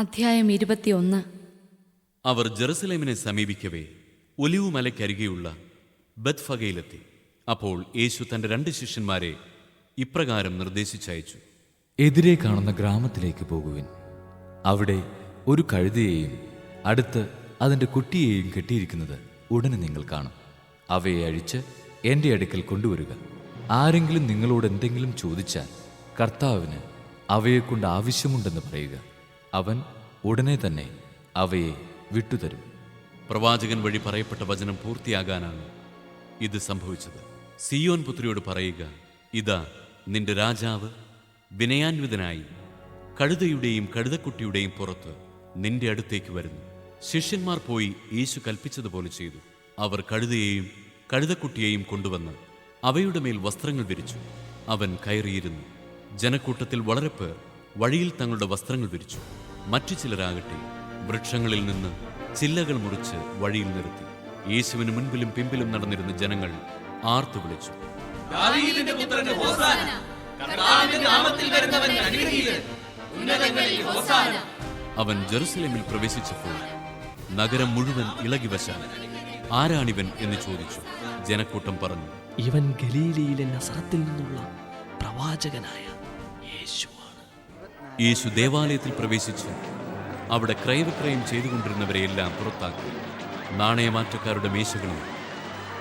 അധ്യായം 21. അവർ ജെറുസലേമിനെ സമീപിക്കവേ ഒലിവുമലയ്ക്കരികെയുള്ള ബത്ഫഗയിലെത്തി. അപ്പോൾ യേശു തന്റെ 2 ശിഷ്യന്മാരെ ഇപ്രകാരം നിർദ്ദേശിച്ചയച്ചു: എതിരെ കാണുന്ന ഗ്രാമത്തിലേക്ക് പോകുവിൻ. അവിടെ ഒരു കഴുതയെയും അടുത്ത് അതിൻ്റെ കുട്ടിയെയും കെട്ടിയിരിക്കുന്നത് ഉടനെ നിങ്ങൾ കാണും. അവയെ അഴിച്ച് എൻ്റെ അടുക്കൽ കൊണ്ടുവരിക. ആരെങ്കിലും നിങ്ങളോട് എന്തെങ്കിലും ചോദിച്ചാൽ കർത്താവിന് അവയെക്കൊണ്ട് ആവശ്യമുണ്ടെന്ന് പറയുക. അവൻ ഉടനെ തന്നെ അവയെ വിട്ടുതരും. പ്രവാചകൻ വഴി പറയപ്പെട്ട വചനം പൂർത്തിയാകാനാണ് ഇത് സംഭവിച്ചത്. സിയോൻ പുത്രിയോട് പറയുക, ഇതാ നിന്റെ രാജാവ് വിനയാന്വിതനായി കഴുതയുടെയും കഴുതക്കുട്ടിയുടെയും പുറത്ത് നിന്റെ അടുത്തേക്ക് വരുന്നു. ശിഷ്യന്മാർ പോയി യേശു കൽപ്പിച്ചതുപോലെ ചെയ്തു. അവർ കഴുതയെയും കഴുതക്കുട്ടിയെയും കൊണ്ടുവന്ന് അവയുടെ മേൽ വസ്ത്രങ്ങൾ വിരിച്ചു. അവൻ കയറിയിരുന്നു. ജനക്കൂട്ടത്തിൽ വളരെ പേർ വഴിയിൽ തങ്ങളുടെ വസ്ത്രങ്ങൾ വിരിച്ചു. മറ്റു ചിലരാകട്ടെ വൃക്ഷങ്ങളിൽ നിന്ന് ചില്ലകൾ മുറിച്ച് വഴിയിൽ നിർത്തി. യേശുവിന് മുൻപിലും പിമ്പിലും നടന്നിരുന്ന ജനങ്ങൾ ആർത്തു വിളിച്ചു, ദാവീദിന്റെ പുത്രന് ഹോസാന, കർത്താവിന്റെ നാമത്തിൽ വരുന്നവൻ അനുഗ്രഹീതൻ, ഉന്നതങ്ങളിൽ ഹോസാന. അവൻ ജെറുസലേമിൽ പ്രവേശിച്ചപ്പോൾ നഗരം മുഴുവൻ ഇളകി വശാൻ. ആരാണിവൻ എന്ന് ചോദിച്ചു. ജനക്കൂട്ടം പറഞ്ഞു, ഇവൻ ഗലീലയിലെ നസറത്തിൽ നിന്നുള്ള പ്രവാചകനായ യേശുവാണ്. യേശു ദേവാലയത്തിൽ പ്രവേശിച്ച് അവിടെ ക്രയവിക്രയം ചെയ്തുകൊണ്ടിരുന്നവരെയെല്ലാം പുറത്താക്കി. നാണയമാറ്റക്കാരുടെ മേശകളും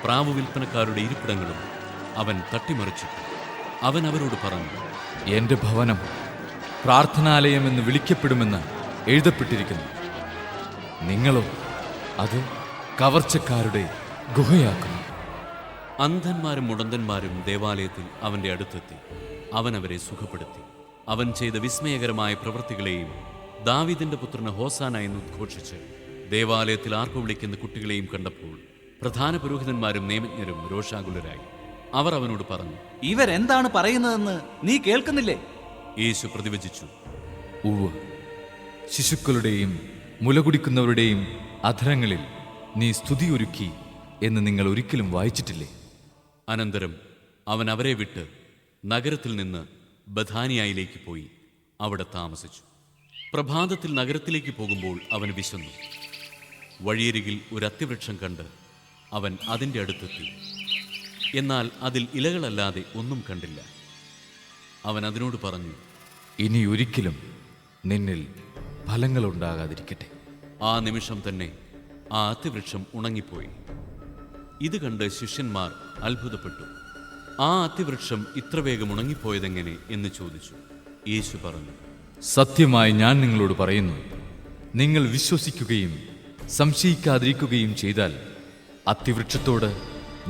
പ്രാവു വിൽപ്പനക്കാരുടെ ഇരിപ്പിടങ്ങളും അവൻ തട്ടിമറിച്ചു. അവൻ അവരോട് പറഞ്ഞു, എൻ്റെ ഭവനം പ്രാർത്ഥനാലയം എന്ന് വിളിക്കപ്പെടുമെന്ന് എഴുതപ്പെട്ടിരിക്കുന്നു. നിങ്ങളോ അത് കവർച്ചക്കാരുടെ ഗുഹയാക്കുന്നു. അന്ധന്മാരും മുടന്തന്മാരും ദേവാലയത്തിൽ അവന്റെ അടുത്തെത്തി. അവൻ അവരെ സുഖപ്പെടുത്തി. അവൻ ചെയ്ത വിസ്മയകരമായ പ്രവൃത്തികളെയും ദാവീദിന്റെ പുത്രന് ഹോസാന എന്ന് ഉദ്ഘോഷിച്ച് ദേവാലയത്തിൽ ആർപ്പ് വിളിക്കുന്ന കുട്ടികളെയും കണ്ടപ്പോൾ പ്രധാന പുരോഹിതന്മാരും നിയമജ്ഞരും രോഷാകുലരായി. അവർ അവനോട് പറഞ്ഞു, ഇവരെന്താണ് പറയുന്നതെന്ന് നീ കേൾക്കുന്നില്ലേ? യേശു പ്രതിവചിച്ചു, ഉവ്വ്, ശിശുക്കളുടെയും മുലകുടിക്കുന്നവരുടെയും അധരങ്ങളിൽ നീ സ്തുതിയൊരുക്കി എന്ന് നിങ്ങൾ ഒരിക്കലും വായിച്ചിട്ടില്ലേ? അനന്തരം അവൻ അവരെ വിട്ട് നഗരത്തിൽ നിന്ന് ബഥാനിയായിലേക്ക് പോയി അവിടെ താമസിച്ചു. പ്രഭാതത്തിൽ നഗരത്തിലേക്ക് പോകുമ്പോൾ അവന് വിശന്നു. വഴിയരികിൽ ഒരു അത്തിവൃക്ഷം കണ്ട് അവൻ അതിൻ്റെ അടുത്തെത്തി. എന്നാൽ അതിൽ ഇലകളല്ലാതെ ഒന്നും കണ്ടില്ല. അവൻ അതിനോട് പറഞ്ഞു, ഇനി ഒരിക്കലും നിന്നിൽ ഫലങ്ങളുണ്ടാകാതിരിക്കട്ടെ. ആ നിമിഷം തന്നെ ആ അത്തിവൃക്ഷം ഉണങ്ങിപ്പോയി. ഇത് കണ്ട് ശിഷ്യന്മാർ അത്ഭുതപ്പെട്ടു. ആ അത്തിവൃക്ഷം ഇത്ര വേഗം ഉണങ്ങിപ്പോയതെങ്ങനെ എന്ന് ചോദിച്ചു. യേശു പറഞ്ഞു, സത്യമായി ഞാൻ നിങ്ങളോട് പറയുന്നു, നിങ്ങൾ വിശ്വസിക്കുകയും സംശയിക്കാതിരിക്കുകയും ചെയ്താൽ അത്തിവൃക്ഷത്തോട്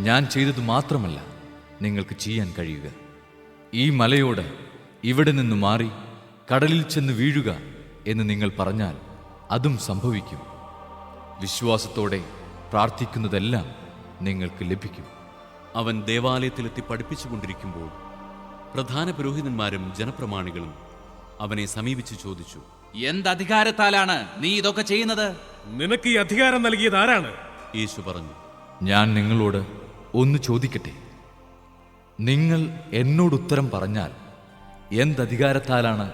ഞാൻ ചെയ്തത് മാത്രമല്ല നിങ്ങൾക്ക് ചെയ്യാൻ കഴിയുക. ഈ മലയോട് ഇവിടെ നിന്ന് മാറി കടലിൽ ചെന്ന് വീഴുക എന്ന് നിങ്ങൾ പറഞ്ഞാൽ അതും സംഭവിക്കും. വിശ്വാസത്തോടെ പ്രാർത്ഥിക്കുന്നതെല്ലാം നിങ്ങൾക്ക് ലഭിക്കും. അവൻ ദേവാലയത്തിലെത്തി പഠിപ്പിച്ചുകൊണ്ടിരിക്കുമ്പോൾ പ്രധാന പുരോഹിതന്മാരും ജനപ്രമാണികളും അവനെ സമീപിച്ച് ചോദിച്ചു, എന്തധികാരത്താലാണ് നീ ഇതൊക്കെ ചെയ്യുന്നത്? നിനക്ക് ഈ അധികാരം നൽകിയത് ആരാണ്? യേശു പറഞ്ഞു, ഞാൻ നിങ്ങളോട് ഒന്ന് ചോദിക്കട്ടെ. നിങ്ങൾ എന്നോട് ഉത്തരം പറഞ്ഞാൽ എന്തധികാരത്താലാണ്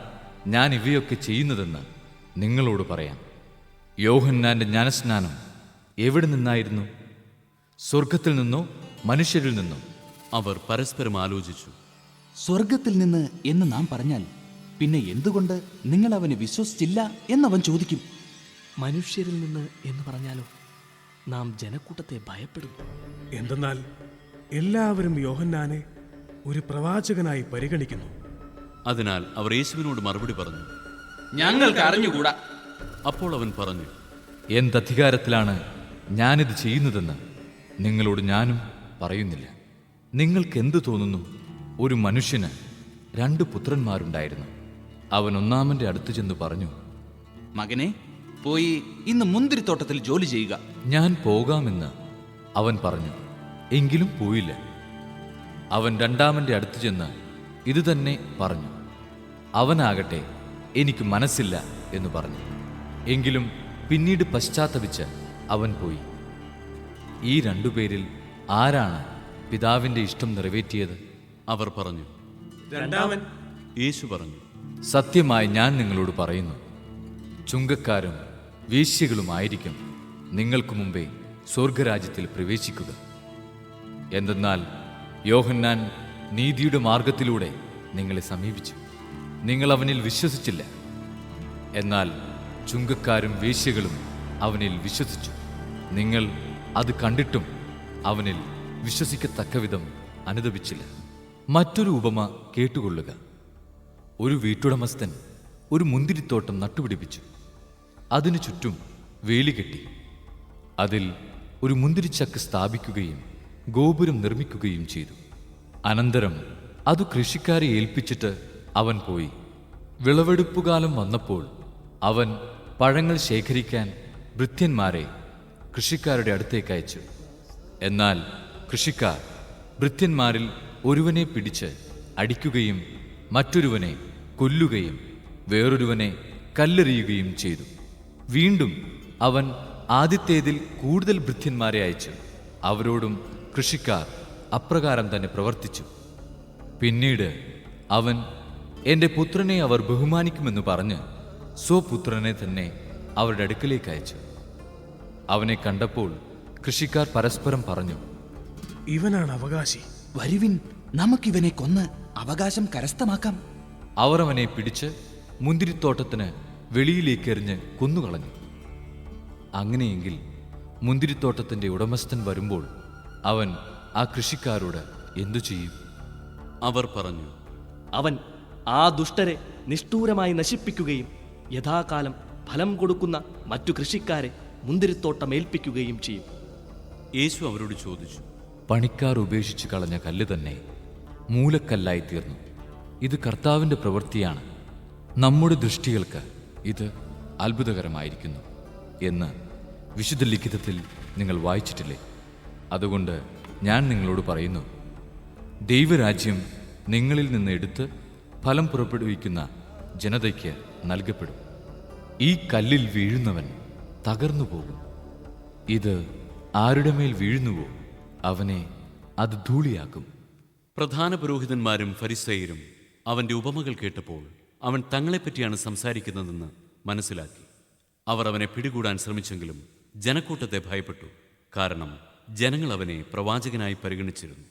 ഞാൻ ഇവയൊക്കെ ചെയ്യുന്നതെന്ന് നിങ്ങളോട് പറയാം. യോഹന്നാന്റെ ജ്ഞാനസ്നാനം എവിടെ നിന്നായിരുന്നു? സ്വർഗത്തിൽ നിന്നോ മനുഷ്യരിൽ നിന്നോ? അവർ പരസ്പരം ആലോചിച്ചു. സ്വർഗത്തിൽ നിന്ന് എന്ന് നാം പറഞ്ഞാൽ പിന്നെ എന്തുകൊണ്ട് നിങ്ങൾ അവനെ വിശ്വസിച്ചില്ല എന്നവൻ ചോദിക്കും. മനുഷ്യരിൽ നിന്ന് എന്ന് പറഞ്ഞാലോ നാം ജനക്കൂട്ടത്തെ ഭയപ്പെടുന്നു. എന്തെന്നാൽ എല്ലാവരും യോഹന്നാനെ ഒരു പ്രവാചകനായി പരിഗണിക്കുന്നു. അതിനാൽ അവർ യേശുവിനോട് മറുപടി പറഞ്ഞു, ഞങ്ങൾക്ക് അറിഞ്ഞുകൂടാ. അപ്പോൾ അവൻ പറഞ്ഞു, എന്തധികാരത്തിലാണ് ഞാനിത് ചെയ്യുന്നതെന്ന് നിങ്ങളോട് ഞാനും പറയുന്നില്ല. നിങ്ങൾക്ക് എന്തു തോന്നുന്നു? ഒരു മനുഷ്യന് 2 പുത്രന്മാരുണ്ടായിരുന്നു. അവൻ ഒന്നാമന്റെ അടുത്ത് ചെന്ന് പറഞ്ഞു, മകനെ, പോയി ഇന്ന് മുന്തിരിത്തോട്ടത്തിൽ ജോലി ചെയ്യുക. ഞാൻ പോകാമെന്ന് അവൻ പറഞ്ഞു. എങ്കിലും പോയില്ല. അവൻ രണ്ടാമന്റെ അടുത്ത് ചെന്ന് ഇത് തന്നെ പറഞ്ഞു. അവനാകട്ടെ എനിക്ക് മനസ്സില്ല എന്ന് പറഞ്ഞു. എങ്കിലും പിന്നീട് പശ്ചാത്തപിച്ച് അവൻ പോയി. ഈ 2 പേരിൽ ആരാണ് പിതാവിൻ്റെ ഇഷ്ടം നിറവേറ്റിയത്? അവർ പറഞ്ഞു, രണ്ടാമൻ. യേശു പറഞ്ഞു, സത്യമായി ഞാൻ നിങ്ങളോട് പറയുന്നു, ചുങ്കക്കാരും വേശ്യകളുമായിരിക്കും നിങ്ങൾക്ക് മുമ്പേ സ്വർഗരാജ്യത്തിൽ പ്രവേശിക്കുക. എന്തെന്നാൽ യോഹന്നാൻ നീതിയുടെ മാർഗത്തിലൂടെ നിങ്ങളെ സമീപിച്ചു, നിങ്ങൾ അവനിൽ വിശ്വസിച്ചില്ല. എന്നാൽ ചുങ്കക്കാരും വേശ്യകളും അവനിൽ വിശ്വസിച്ചു, നിങ്ങൾ അത് കണ്ടിട്ടും അവനിൽ വിശ്വസിക്കത്തക്കവിധം അനുദപിച്ചില്ല. മറ്റൊരു ഉപമ കേട്ടുകൊള്ളുക. ഒരു വീട്ടുടമസ്ഥൻ ഒരു മുന്തിരിത്തോട്ടം നട്ടുപിടിപ്പിച്ചു, അതിനു ചുറ്റും വേലി കെട്ടി, അതിൽ ഒരു മുന്തിരിച്ചക്ക് സ്ഥാപിക്കുകയും ഗോപുരം നിർമ്മിക്കുകയും ചെയ്തു. അനന്തരം അത് കൃഷിക്കാരെ ഏൽപ്പിച്ചിട്ട് അവൻ പോയി. വിളവെടുപ്പുകാലം വന്നപ്പോൾ അവൻ പഴങ്ങൾ ശേഖരിക്കാൻ ഭൃത്യന്മാരെ കൃഷിക്കാരുടെ അടുത്തേക്ക് അയച്ചു. എന്നാൽ കൃഷിക്കാർ ഭൃത്യന്മാരിൽ ഒരുവനെ പിടിച്ച് അടിക്കുകയും മറ്റൊരുവനെ കൊല്ലുകയും വേറൊരുവനെ കല്ലെറിയുകയും ചെയ്തു. വീണ്ടും അവൻ ആദ്യത്തേതിൽ കൂടുതൽ ഭൃത്യന്മാരെ അയച്ചു. അവരോടും കൃഷിക്കാർ അപ്രകാരം തന്നെ പ്രവർത്തിച്ചു. പിന്നീട് അവൻ എൻ്റെ പുത്രനെ അവർ ബഹുമാനിക്കുമെന്ന് പറഞ്ഞ് സ്വപുത്രനെ തന്നെ അവരുടെ അടുക്കലേക്ക് അയച്ചു. അവനെ കണ്ടപ്പോൾ കൃഷിക്കാർ പരസ്പരം പറഞ്ഞു, ഇവനാണ് അവകാശി. വരുവിൻ, നമുക്കിവനെ കൊന്ന് അവകാശം കരസ്ഥമാക്കാം. അവർ അവനെ പിടിച്ച് മുന്തിരിത്തോട്ടത്തിന് വെളിയിലേക്ക് എറിഞ്ഞ് കൊന്നുകളഞ്ഞു. അങ്ങനെയെങ്കിൽ മുന്തിരിത്തോട്ടത്തിൻ്റെ ഉടമസ്ഥൻ വരുമ്പോൾ അവൻ ആ കൃഷിക്കാരോട് എന്തു ചെയ്യും? അവർ പറഞ്ഞു, അവൻ ആ ദുഷ്ടരെ നിഷ്ഠൂരമായി നശിപ്പിക്കുകയും യഥാകാലം ഫലം കൊടുക്കുന്ന മറ്റു കൃഷിക്കാരെ മുന്തിരിത്തോട്ടം ഏൽപ്പിക്കുകയും ചെയ്യും. യേശു അവരോട് ചോദിച്ചു, പണിക്കാർ ഉപേക്ഷിച്ചു കളഞ്ഞ കല്ല് തന്നെ മൂലക്കല്ലായി തീർന്നു. ഇത് കർത്താവിൻ്റെ പ്രവൃത്തിയാണ്. നമ്മുടെ ദൃഷ്ടികൾക്ക് ഇത് അത്ഭുതകരമായിരിക്കുന്നു എന്ന് വിശുദ്ധ ലിഖിതത്തിൽ നിങ്ങൾ വായിച്ചിട്ടില്ലേ? അതുകൊണ്ട് ഞാൻ നിങ്ങളോട് പറയുന്നു, ദൈവരാജ്യം നിങ്ങളിൽ നിന്ന് എടുത്ത് ഫലം പുറപ്പെടുവിക്കുന്ന ജനതയ്ക്ക് നൽകപ്പെടും. ഈ കല്ലിൽ വീഴുന്നവൻ തകർന്നു പോകും. ഇത് ആരുടെ മേൽ വീഴുന്നുവോ അവനെ അത് ധൂളിയാക്കും. പ്രധാന പുരോഹിതന്മാരും ഫരിസേയരും അവന്റെ ഉപമകൾ കേട്ടപ്പോൾ അവൻ തങ്ങളെപ്പറ്റിയാണ് സംസാരിക്കുന്നതെന്ന് മനസ്സിലാക്കി. അവർ അവനെ പിടികൂടാൻ ശ്രമിച്ചെങ്കിലും ജനക്കൂട്ടത്തെ ഭയപ്പെട്ടു. കാരണം ജനങ്ങൾ അവനെ പ്രവാചകനായി പരിഗണിച്ചിരുന്നു.